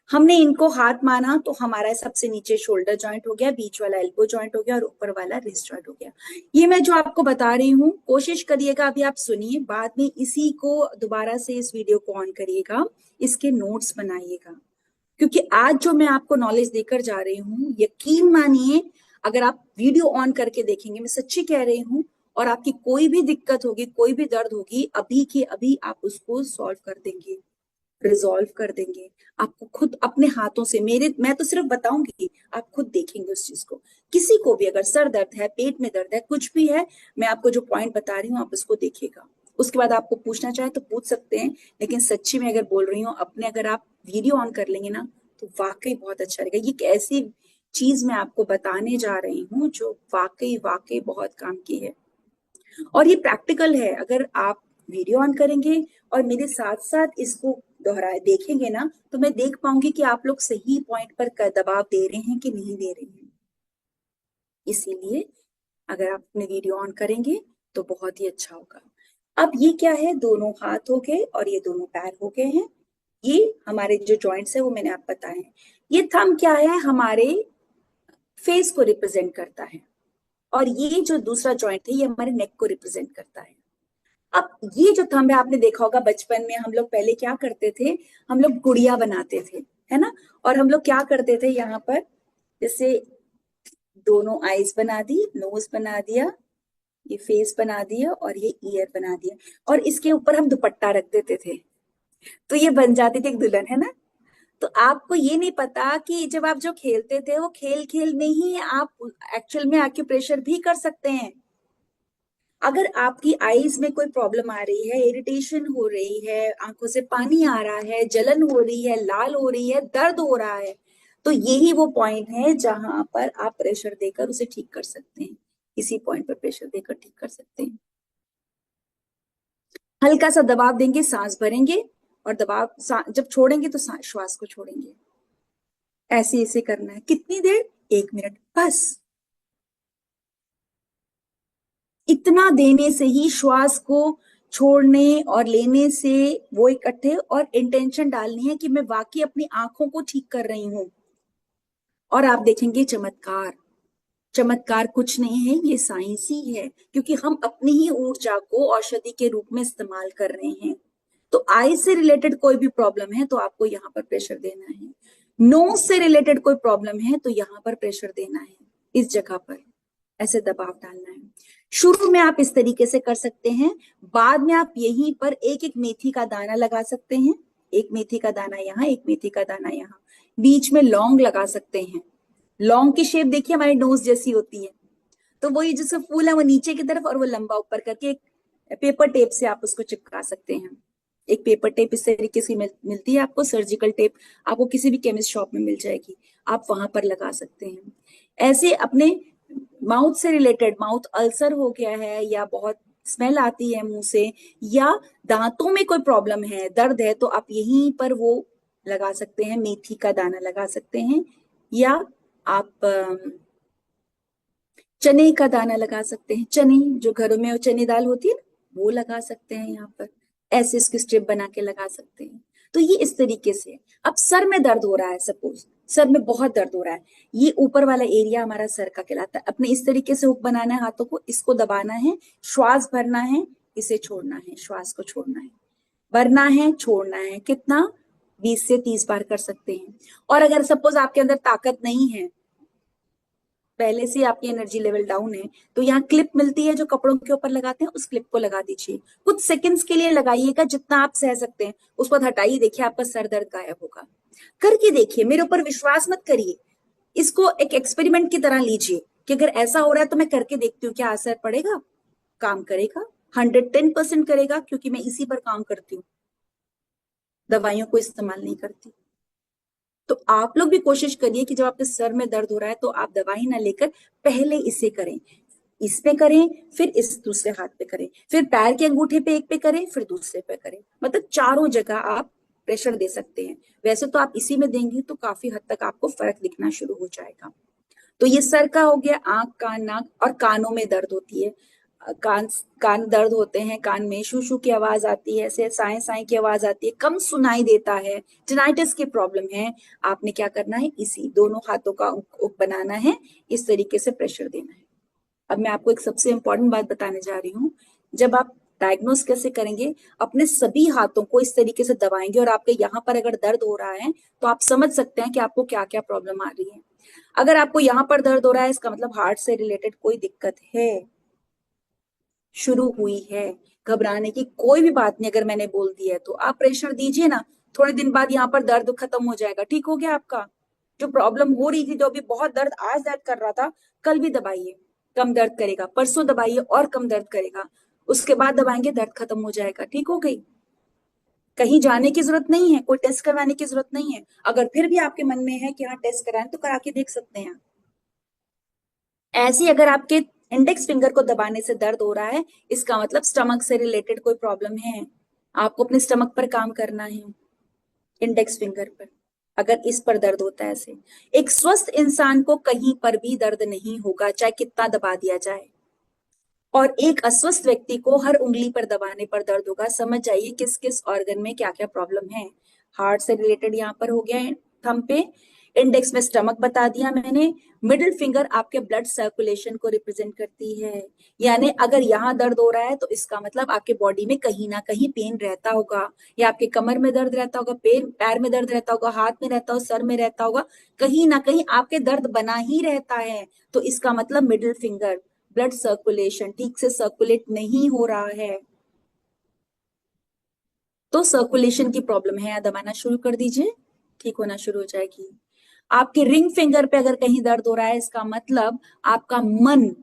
हमने इनको हाथ माना तो हमारा सबसे नीचे शोल्डर जॉइंट हो गया, बीच वाला एल्बो जॉइंट हो गया और ऊपर वाला रिस्ट जॉइंट हो गया। ये मैं जो आपको बता रही हूँ, कोशिश करिएगा, अभी आप सुनिए, बाद में इसी को दोबारा से इस वीडियो को ऑन करिएगा, इसके नोट्स बनाइएगा, क्योंकि आज जो मैं आपको नॉलेज देकर जा रही हूँ, यकीन मानिए, अगर आप वीडियो ऑन करके देखेंगे, मैं सच्ची कह रही हूँ, और आपकी कोई भी दिक्कत होगी, कोई भी दर्द होगी, अभी के अभी आप उसको सॉल्व कर देंगे, रिजॉल्व कर देंगे। आपको खुद अपने हाथों से, मैं तो सिर्फ बताऊंगी, आप खुद देखेंगे उस चीज को। किसी को भी अगर सर दर्द है, पेट में दर्द है, कुछ भी है, मैं आपको जो पॉइंट बता रही हूँ आप उसको देखिएगा। उसके बाद आपको पूछना चाहे तो पूछ सकते हैं, लेकिन सच्ची में अगर बोल रही हूँ, अपने अगर आप वीडियो ऑन कर लेंगे ना, तो वाकई बहुत अच्छा रहेगा। ये एक ऐसी चीज मैं आपको बताने जा रही हूँ जो वाकई वाकई बहुत काम की है, और ये प्रैक्टिकल है। अगर आप वीडियो ऑन करेंगे और मेरे साथ साथ इसको दोहराए देखेंगे ना, तो मैं देख पाऊंगी कि आप लोग सही पॉइंट पर दबाव दे रहे हैं कि नहीं दे रहे हैं। इसीलिए अगर आप अपने वीडियो ऑन करेंगे तो बहुत ही अच्छा होगा। अब ये क्या है, दोनों हाथ हो गए और ये दोनों पैर हो गए हैं। ये हमारे जो जॉइंट्स है वो मैंने आप बताए हैं। ये थंब क्या है, हमारे फेस को रिप्रेजेंट करता है, और ये जो दूसरा जॉइंट है ये हमारे नेक को रिप्रेजेंट करता है। अब ये जो थंब है, आपने देखा होगा बचपन में हम लोग पहले क्या करते थे, हम लोग गुड़िया बनाते थे, है ना? और हम लोग क्या करते थे, यहाँ पर जैसे दोनों आईज बना दी, नोज बना दिया, ये फेस बना दिया और ये ईयर बना दिया, और इसके ऊपर हम दुपट्टा रख देते थे, तो ये बन जाती थी एक दुल्हन, है ना? तो आपको ये नहीं पता कि जब आप जो खेलते थे वो खेल खेल में ही आप एक्चुअल में एक्यूप्रेशर भी कर सकते हैं। अगर आपकी आईज में कोई प्रॉब्लम आ रही है, इरिटेशन हो रही है, आंखों से पानी आ रहा है, जलन हो रही है, लाल हो रही है, दर्द हो रहा है, तो यही वो पॉइंट है जहां पर आप प्रेशर देकर उसे ठीक कर सकते हैं। इसी पॉइंट पर प्रेशर देकर ठीक कर सकते हैं। हल्का सा दबाव देंगे, सांस भरेंगे, और जब छोड़ेंगे तो श्वास को छोड़ेंगे। ऐसे ऐसे करना है। कितनी देर? 1 मिनट बस। इतना देने से ही श्वास को छोड़ने और लेने से वो इकट्ठे, और इंटेंशन डालनी है कि मैं वाकई अपनी आंखों को ठीक कर रही हूं, और आप देखेंगे चमत्कार। चमत्कार कुछ नहीं है, ये साइंस ही है, क्योंकि हम अपनी ही ऊर्जा को औषधि के रूप में इस्तेमाल कर रहे हैं। तो आई से रिलेटेड कोई भी प्रॉब्लम है तो आपको यहाँ पर प्रेशर देना है। नोज से रिलेटेड कोई प्रॉब्लम है तो यहाँ पर प्रेशर देना है, इस जगह पर ऐसे दबाव डालना है। शुरू में आप इस तरीके से कर सकते हैं, बाद में आप यहीं पर एक एक मेथी का दाना लगा सकते हैं। एक मेथी का दाना यहाँ, एक मेथी का दाना यहाँ, बीच में लौंग लगा सकते हैं। लौंग की शेप देखिए हमारे नोज जैसी होती है, तो वो ये जिसका फूल है वो नीचे की तरफ और वो लंबा ऊपर करके एक पेपर टेप से आप उसको चिपका सकते हैं। एक पेपर टेप इस तरीके से मिलती है आपको, सर्जिकल टेप आपको किसी भी केमिस्ट शॉप में मिल जाएगी, आप वहां पर लगा सकते हैं। ऐसे अपने माउथ से रिलेटेड, माउथ अल्सर हो गया है या बहुत स्मेल आती है मुंह से, या दांतों में कोई प्रॉब्लम है, दर्द है, तो आप यहीं पर वो लगा सकते हैं, मेथी का दाना लगा सकते हैं, या आप चने का दाना लगा सकते हैं, चने जो घरों में चने दाल होती है ना वो लगा सकते हैं यहाँ पर, ऐसे इसकी स्ट्रिप बना के लगा सकते हैं। तो ये इस तरीके से। अब सर में दर्द हो रहा है, सपोज सर में बहुत दर्द हो रहा है, ये ऊपर वाला एरिया हमारा सर का कहलाता है। अपने इस तरीके से हुक बनाना है हाथों को, इसको दबाना है, श्वास भरना है, इसे छोड़ना है, श्वास को छोड़ना है, भरना है, छोड़ना है। कितना? 20 से 30 बार कर सकते हैं। और अगर सपोज आपके अंदर ताकत नहीं है, पहले से आपकी एनर्जी लेवल डाउन है, तो यहाँ क्लिप मिलती है जो कपड़ों के ऊपर लगाते हैं, उस क्लिप को लगा दीजिए, कुछ सेकंड्स के लिए लगाइएगा, जितना आप सह सकते हैं। उसको हटाइए, देखिए आपका सर दर्द गायब होगा। करके देखिए, मेरे ऊपर विश्वास मत करिए, इसको एक एक्सपेरिमेंट की तरह लीजिए कि अगर ऐसा हो रहा है तो मैं करके देखती हूँ क्या असर पड़ेगा, काम करेगा, 110% करेगा, क्योंकि मैं इसी पर काम करती हूँ, दवाइयों को इस्तेमाल नहीं करती। तो आप लोग भी कोशिश करिए कि जब आपके सर में दर्द हो रहा है तो आप दवाई ना लेकर पहले इसे करें, इस पे करें, फिर इस दूसरे हाथ पे करें, फिर पैर के अंगूठे पे एक पे करें, फिर दूसरे पे करें, मतलब चारों जगह आप प्रेशर दे सकते हैं। वैसे तो आप इसी में देंगे तो काफी हद तक आपको फर्क दिखना शुरू हो जाएगा। तो ये सर का हो गया, आंख, कान, नाक, और कानों में दर्द होती है, कान कान दर्द होते हैं, कान में शू शू की आवाज आती है, ऐसे साए साए की आवाज आती है, कम सुनाई देता है, टिनाइटिस की प्रॉब्लम है, आपने क्या करना है, इसी दोनों हाथों का उक बनाना है, इस तरीके से प्रेशर देना है। अब मैं आपको एक सबसे इंपॉर्टेंट बात बताने जा रही हूँ। जब आप डायग्नोस कैसे करेंगे, अपने सभी हाथों को इस तरीके से दबाएंगे और आपके यहाँ पर अगर दर्द हो रहा है तो आप समझ सकते हैं कि आपको क्या क्या प्रॉब्लम आ रही है। अगर आपको यहाँ पर दर्द हो रहा है, इसका मतलब हार्ट से रिलेटेड कोई दिक्कत है, शुरू हुई है। घबराने की कोई भी बात नहीं, अगर मैंने बोल दिया है तो आप प्रेशर दीजिए ना, थोड़े दिन बाद यहाँ पर दर्द खत्म हो जाएगा, ठीक हो गया आपका। जो प्रॉब्लम हो रही थी, जो अभी बहुत दर्द, आज दर्द कर रहा था, कल भी दबाइए, कम दर्द करेगा, परसों दबाइए और कम दर्द करेगा, उसके बाद दबाएंगे, दर्द खत्म हो जाएगा, ठीक हो गई। कहीं जाने की जरूरत नहीं है, कोई टेस्ट करवाने की जरूरत नहीं है। अगर फिर भी आपके मन में है कि हाँ टेस्ट कराएं, तो करा के देख सकते हैं। ऐसे अगर आपके इंडेक्स फिंगर को दबाने से दर्द हो रहा है, इसका मतलब स्टमक से रिलेटेड कोई प्रॉब्लम है, आपको अपने स्टमक पर काम करना है, इंडेक्स फिंगर पर। अगर इस पर दर्द होता है ऐसे, एक स्वस्थ इंसान को कहीं पर भी दर्द नहीं होगा, चाहे कितना दबा दिया जाए, और एक अस्वस्थ व्यक्ति को हर उंगली पर दबाने पर दर्द होगा। समझ जाइए किस किस ऑर्गन में क्या क्या प्रॉब्लम है। हार्ट से रिलेटेड यहाँ पर हो गया है थंब पे, इंडेक्स में स्टमक बता दिया मैंने, मिडिल फिंगर आपके ब्लड सर्कुलेशन को रिप्रेजेंट करती है, यानी अगर यहाँ दर्द हो रहा है तो इसका मतलब आपके बॉडी में कहीं ना कहीं पेन रहता होगा, या आपके कमर में दर्द रहता होगा, पैर में दर्द रहता होगा, हाथ में रहता होगा, सर में रहता होगा, कहीं ना कहीं आपके दर्द बना ही रहता है। तो इसका मतलब मिडिल फिंगर, ब्लड सर्कुलेशन ठीक से सर्कुलेट नहीं हो रहा है, तो सर्कुलेशन की प्रॉब्लम है, दबाना शुरू कर दीजिए, ठीक होना शुरू हो जाएगी। आपके रिंग फिंगर पे अगर कहीं दर्द हो रहा है, इसका मतलब आपका मन,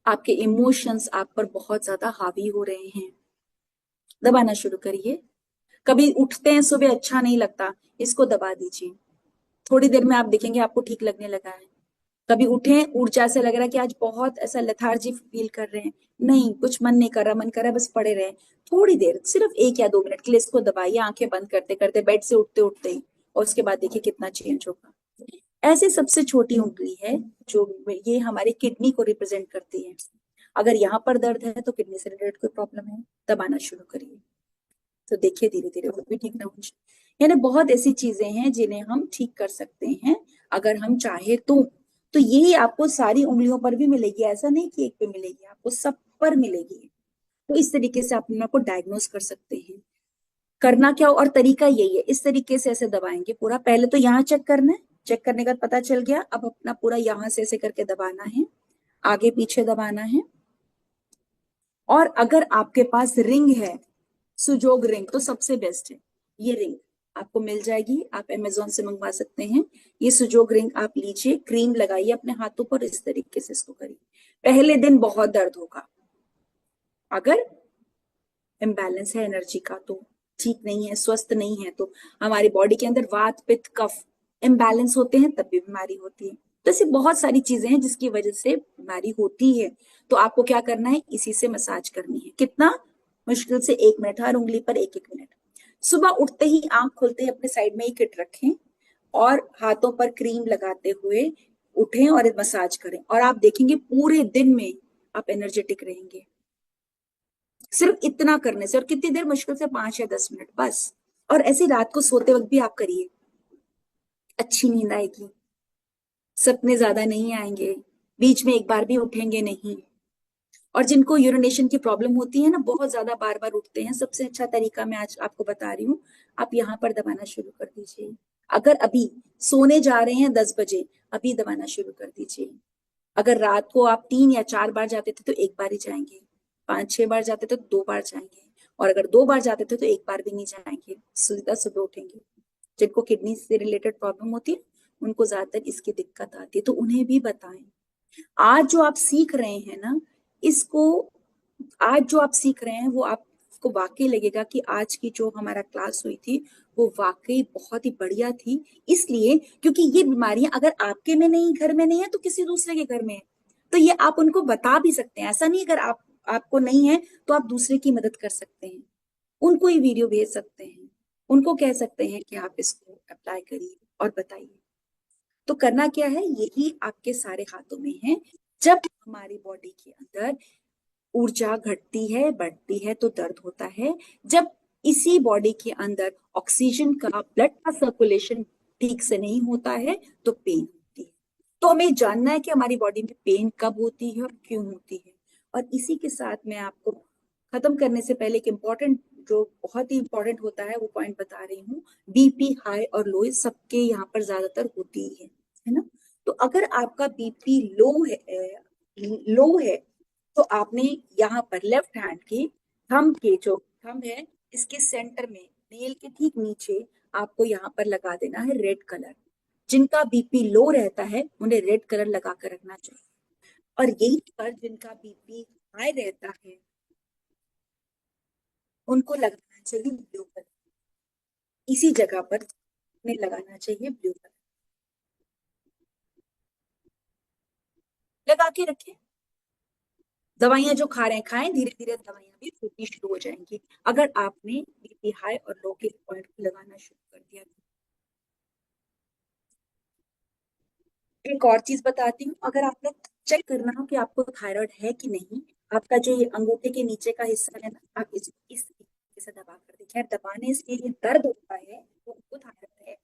आपके इमोशंस आप पर बहुत ज्यादा हावी हो रहे हैं, दबाना शुरू करिए। कभी उठते हैं सुबह, अच्छा नहीं लगता, इसको दबा दीजिए, थोड़ी देर में आप देखेंगे आपको ठीक लगने लगा है। कभी उठे, ऊर्जा से लग रहा है कि आज बहुत ऐसा लेथार्जी फील कर रहे हैं, नहीं कुछ मन नहीं कर रहा, मन कर रहा है बस पड़े रहे, थोड़ी देर, सिर्फ 1 या 2 मिनट के लिए इसको दबाइए, आंखें बंद करते करते, बेड से उठते उठते ही, और उसके बाद देखिए कितना चेंज होगा। ऐसे सबसे छोटी उंगली है जो ये हमारे किडनी को रिप्रेजेंट करती है, अगर यहाँ पर दर्द है तो किडनी से रिलेटेड कोई प्रॉब्लम है, दबाना शुरू करिए, तो देखिए धीरे धीरे वो भी ठीक ना हो जाए। यानी बहुत ऐसी चीजें हैं जिन्हें हम ठीक कर सकते हैं अगर हम चाहे तो यही आपको सारी उंगलियों पर भी मिलेगी, ऐसा नहीं कि एक पे मिलेगी, आपको सब पर मिलेगी। तो इस तरीके से आप अपने आप को डायग्नोस कर सकते हैं। करना क्या हो, और तरीका यही है, इस तरीके से ऐसे दबाएंगे पूरा, पहले तो यहाँ चेक करना है, चेक करने का पता चल गया, अब अपना पूरा यहाँ से ऐसे करके दबाना है, आगे पीछे दबाना है। और अगर आपके पास रिंग है, सुजोग रिंग, तो सबसे बेस्ट है, ये रिंग आपको मिल जाएगी, आप अमेजोन से मंगवा सकते हैं। ये सुजोग रिंग आप लीजिए, क्रीम लगाइए अपने हाथों पर, इस तरीके से इसको करिए, पहले दिन बहुत दर्द होगा। अगर इम्बैलेंस है एनर्जी का तो, ठीक नहीं है, स्वस्थ नहीं है तो, हमारी बॉडी के अंदर वात पित्त कफ इम्बैलेंस होते हैं तब भी बीमारी होती है। तो ऐसी बहुत सारी चीजें हैं जिसकी वजह से बीमारी होती है। तो आपको क्या करना है, इसी से मसाज करनी है। कितना मुश्किल से 1 मिनट, हर उंगली पर 1-1 मिनट। सुबह उठते ही, आंख खुलते ही अपने साइड में ही किट रखें और हाथों पर क्रीम लगाते हुए उठें और मसाज करें, और आप देखेंगे पूरे दिन में आप एनर्जेटिक रहेंगे सिर्फ इतना करने से। और कितनी देर, मुश्किल से 5 या 10 मिनट बस। और ऐसे रात को सोते वक्त भी आप करिए, अच्छी नींद आएगी, सपने ज्यादा नहीं आएंगे, बीच में एक बार भी उठेंगे नहीं। और जिनको यूरिनेशन की प्रॉब्लम होती है ना, बहुत ज्यादा बार बार उठते हैं, सबसे अच्छा तरीका मैं आज आपको बता रही हूँ। आप यहाँ पर दबाना शुरू कर दीजिए। अगर अभी सोने जा रहे हैं 10 बजे, अभी दबाना शुरू कर दीजिए। अगर रात को आप 3 या 4 बार जाते थे तो एक बार ही जाएंगे, 5-6 बार जाते थे तो 2 बार जाएंगे, और अगर 2 बार जाते थे तो एक बार भी नहीं जाएंगे, सीधा सुबह उठेंगे। जिनको किडनी से रिलेटेड प्रॉब्लम होती है उनको ज्यादातर इसकी दिक्कत आती है, तो उन्हें भी बताएं। आज जो आप सीख रहे हैं ना, इसको, आज जो आप सीख रहे हैं वो आपको वाकई लगेगा कि आज की जो हमारा क्लास हुई थी वो वाकई बहुत ही बढ़िया थी। इसलिए क्योंकि ये बीमारियां अगर आपके में नहीं, घर में नहीं है, तो किसी दूसरे के घर में है। तो ये आप उनको बता भी सकते हैं। ऐसा नहीं, अगर आपको नहीं है तो आप दूसरे की मदद कर सकते हैं, उनको ही वीडियो भेज सकते हैं, उनको कह सकते हैं कि आप इसको अप्लाई करिए और बताइए। तो करना क्या है, यही आपके सारे हाथों में है। जब हमारी बॉडी के अंदर ऊर्जा घटती है, बढ़ती है, तो दर्द होता है। जब इसी बॉडी के अंदर ऑक्सीजन का, ब्लड का सर्कुलेशन ठीक से नहीं होता है तो पेन होती है। तो हमें जानना है कि हमारी बॉडी में पेन कब होती है और क्यों होती है। और इसी के साथ मैं आपको खत्म करने से पहले एक इम्पॉर्टेंट, जो बहुत ही इंपॉर्टेंट होता है, वो पॉइंट बता रही हूँ। बीपी हाई और लो सबके यहाँ पर ज्यादातर होती ही है ना। तो अगर आपका बीपी लो है तो आपने यहाँ पर लेफ्ट हैंड के थंब के, जो थंब है इसके सेंटर में, नेल के ठीक नीचे, आपको यहाँ पर लगा देना है रेड कलर। जिनका बीपी लो रहता है उन्हें रेड कलर लगा कर रखना चाहिए, और यही पर जिनका बीपी हाई रहता है उनको लगाना चाहिए ब्लू कलर। इसी जगह पर उन्हें लगाना चाहिए ब्लू कलर। लगा के रखें। दवाइयां जो खा रहे हैं खाएं, धीरे धीरे दवाइयां भी छूटनी शुरू हो जाएंगी अगर आपने बीपी हाई और लो के पॉइंट को लगाना शुरू कर दिया। एक और चीज बताती हूँ, अगर आपने चेक करना हो कि आपको थायराइड है कि नहीं, आपका जो ये अंगूठे के नीचे का हिस्सा है ना, आप इस तरीके से दबा कर देखिए। दबाने से ये दर्द होता है तो आपको थायराइड है,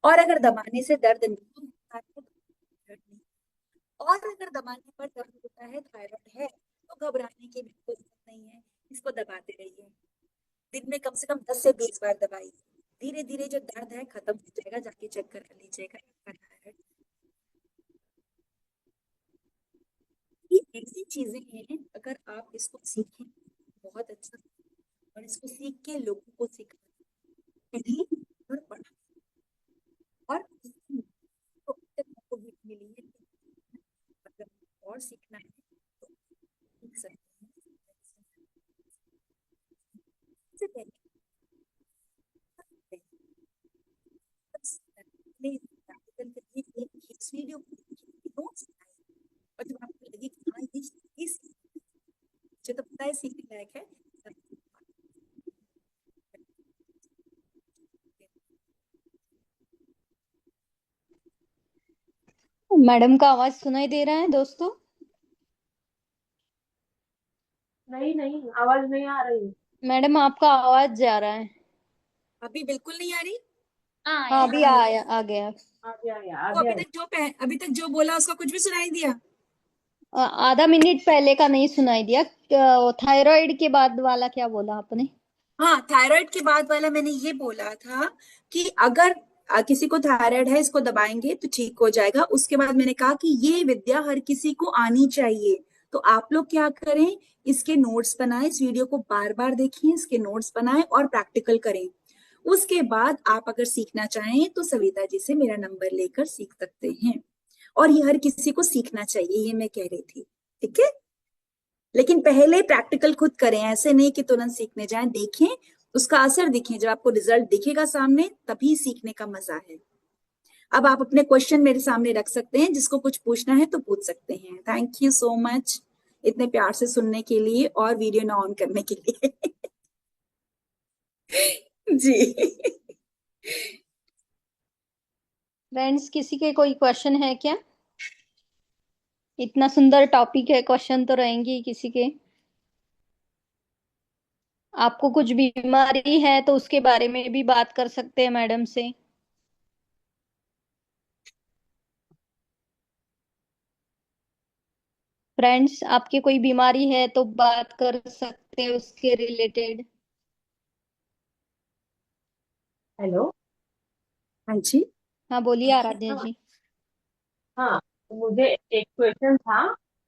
और अगर दबाने से दर्द नहीं होता है तो थायराइड नहीं। और अगर दबाने पर दर्द होता है, थायराइड है, तो घबराने की बिल्कुल जरूरत नहीं है। इसको दबाते रहिए, दिन में कम से कम 10 से 20 बार दबाइए। धीरे धीरे जो दर्द है खत्म हो जाएगा, जाके चेक कर लीजिएगा आपका थायराइड। ये ऐसी चीजें हैं, अगर आप इसको सीखें बहुत अच्छा, और इसको सीख के लोगों को सिखाएं, पढ़ें और पढ़ाएं। और इसकी तो अब तक आपको भी मिली है, अगर और सीखना है तो सीख सकते हैं। सबसे पहले इस वीडियो को देखिए, नोट्स बनाइए, और जब आपको लगे कि हाँ मुझे तो पता है सीखने लायक है, मैडम का आवाज सुनाई दे रहा है दोस्तों? नहीं नहीं, आवाज नहीं आ रही। मैडम आपका आवाज जा रहा है। अभी बिल्कुल नहीं आ रही। हाँ, हाँ आया अभी आया आया, आ गया। आ गया आया आ वो गया। अभी तक जो बोला उसका कुछ भी सुनाई दिया? आधा मिनट पहले का नहीं सुनाई दिया। थायराइड के बाद वाला क्या बोला आपने? हाँ, थायराइड के बाद वाला मैंने ये बोला था कि अगर किसी को थायराइड है, इसको दबाएंगे तो ठीक हो जाएगा। उसके बाद मैंने कहा कि ये विद्या हर किसी को आनी चाहिए। तो आप लोग क्या करें, इसके नोट्स बनाएं, इस वीडियो को बार बार देखिए, इसके नोट्स बनाएं और प्रैक्टिकल करें। उसके बाद आप अगर सीखना चाहें तो सविता जी से मेरा नंबर लेकर सीख सकते हैं। और ये हर किसी को सीखना चाहिए, ये मैं कह रही थी। ठीक है, लेकिन पहले प्रैक्टिकल खुद करें, ऐसे नहीं कि तुरंत सीखने जाएं, देखें उसका असर दिखे, जब आपको रिजल्ट दिखेगा सामने तभी सीखने का मजा है। अब आप अपने क्वेश्चन मेरे सामने रख सकते हैं, जिसको कुछ पूछना है तो पूछ सकते हैं। थैंक यू सो मच इतने प्यार से सुनने के लिए और वीडियो ना ऑन करने के लिए। जी फ्रेंड्स, किसी के कोई क्वेश्चन है क्या? इतना सुंदर टॉपिक है, क्वेश्चन तो रहेंगे ही किसी के। आपको कुछ बीमारी है तो उसके बारे में भी बात कर सकते हैं मैडम से। फ्रेंड्स, आपकी कोई बीमारी है तो बात कर सकते हैं उसके रिलेटेड। हेलो। हाँ जी। हाँ, बोलिए आराध्या हाँ जी। हाँ, मुझे एक क्वेश्चन था।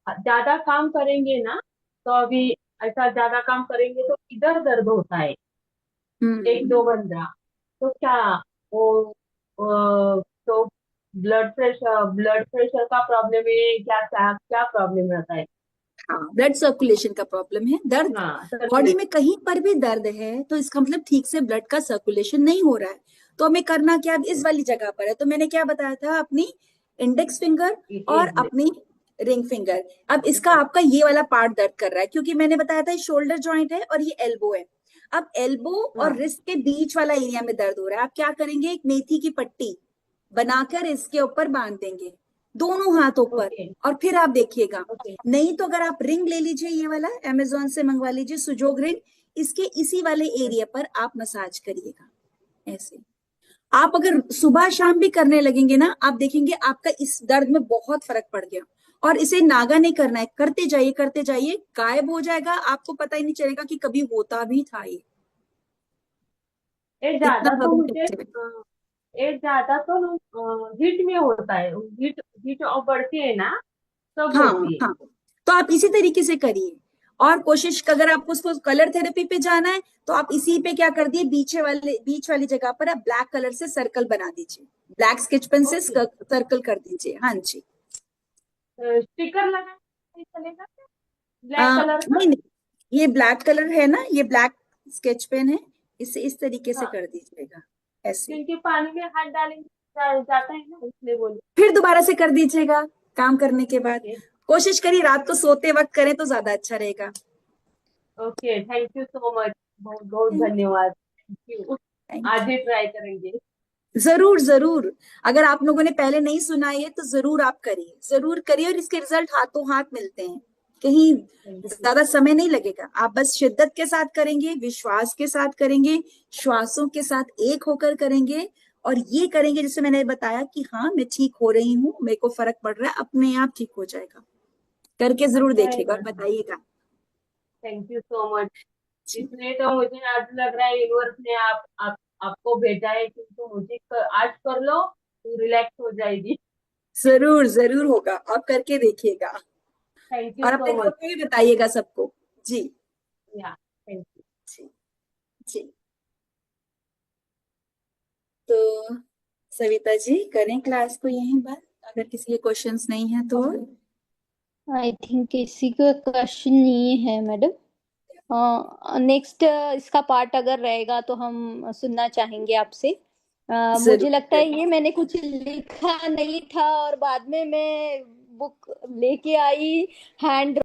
ज्यादा काम करेंगे ना, तो अभी ऐसा ज्यादा काम करेंगे तो इधर दर्द होता है, एक दो बंदा, तो क्या वो तो ब्लड प्रेशर का प्रॉब्लम है क्या, क्या क्या प्रॉब्लम रहता है? हाँ, ब्लड सर्कुलेशन का प्रॉब्लम है। दर्द हाँ, बॉडी सर्कुलेशन। में कहीं पर भी दर्द है तो इसका मतलब ठीक से ब्लड का सर्कुलेशन नहीं हो रहा है। तो हमें करना क्या, अब इस वाली जगह पर है तो मैंने क्या बताया था, अपनी इंडेक्स फिंगर और अपनी रिंग फिंगर। अब इसका आपका ये वाला पार्ट दर्द कर रहा है, क्योंकि मैंने बताया था शोल्डर जॉइंट है और ये एल्बो है। अब एल्बो और हाँ, रिस्ट के बीच वाला एरिया में दर्द हो रहा है। आप क्या करेंगे, एक मेथी की पट्टी बनाकर इसके ऊपर बांध देंगे, दोनों हाथों पर, ओके और फिर आप देखिएगा। ओके नहीं तो अगर आप रिंग ले लीजिए, ये वाला अमेजोन से मंगवा लीजिए, सुजोग रिंग, इसके इसी वाले एरिया पर आप मसाज करिएगा ऐसे। आप अगर सुबह शाम भी करने लगेंगे ना, आप देखेंगे आपका इस दर्द में बहुत फर्क पड़ गया। और इसे नागा नहीं करना है, करते जाइए, गायब हो जाएगा, आपको पता ही नहीं चलेगा कि कभी होता भी था ये। ये इतना ज्यादा तो बहुत मुझे effective है। ये ज्यादा तो हीट में होता है, हीट हीट और बढ़ती है ना, तब हाँ होती है। हाँ, तो आप इसी तरीके से करिए। और कोशिश, अगर आपको उसको कलर थेरेपी पे जाना है तो आप इसी पे क्या कर दिए, बीच वाली जगह पर आप ब्लैक कलर से सर्कल बना दीजिए, ब्लैक स्केच पेन से ओके, सर्कल कर दीजिए। हाँ जी। स्टिकर लगाना नहीं चलेगा क्या, ब्लैक कलर का? नहीं नहीं, ये ब्लैक कलर है ना, ये ब्लैक स्केच पेन है, इसे इस तरीके से हाँ, कर दीजिएगा ऐसे। क्योंकि पानी में हाथ डालेंगे जाता है ना, इसलिए बोले। फिर दोबारा से कर दीजिएगा काम करने के बाद। ओके कोशिश करिए रात को सोते वक्त करें तो ज्यादा अच्छा रहेगा। Okay, thank you so much, बहुत बहुत धन्यवाद। Thank you। थैंक आज यू। ही ट्राई करेंगे। जरूर जरूर, अगर आप लोगों ने पहले नहीं सुना है तो जरूर आप करिए, जरूर करिए, और इसके रिजल्ट हाथों हाथ मिलते हैं। कहीं थैंक यू। ज्यादा समय नहीं लगेगा, आप बस शिद्दत के साथ करेंगे, विश्वास के साथ करेंगे, श्वासों के साथ एक होकर करेंगे, और ये करेंगे जिससे मैंने बताया कि हाँ मैं ठीक हो रही हूँ, मेरे को फर्क पड़ रहा है, अपने आप ठीक हो जाएगा। करके जरूर अच्छा है देखिएगा और ना, बताइएगा। Thank you so much. जी इसलिए तो मुझे आज लग रहा है यूनिवर्स ने आपको भेजा है, क्योंकि मुझे आज कर लो तो रिलैक्स हो जाएगी। जरूर जरूर होगा, आप करके देखिएगा थैंक यू और अपने सो ग्रुप मच। में भी बताइएगा सबको। जी या, थैंक यू। जी जी। तो सविता जी करें क्लास को यहीं बात, अगर किसी के क्वेश्चंस नहीं है तो। आई थिंक किसी का क्वेश्चन नहीं है मैडम। नेक्स्ट इसका पार्ट अगर रहेगा तो हम सुनना चाहेंगे आपसे। मुझे जरूर लगता है जरूर। ये मैंने कुछ लिखा नहीं था और बाद में मैं बुक लेके आई, हैंड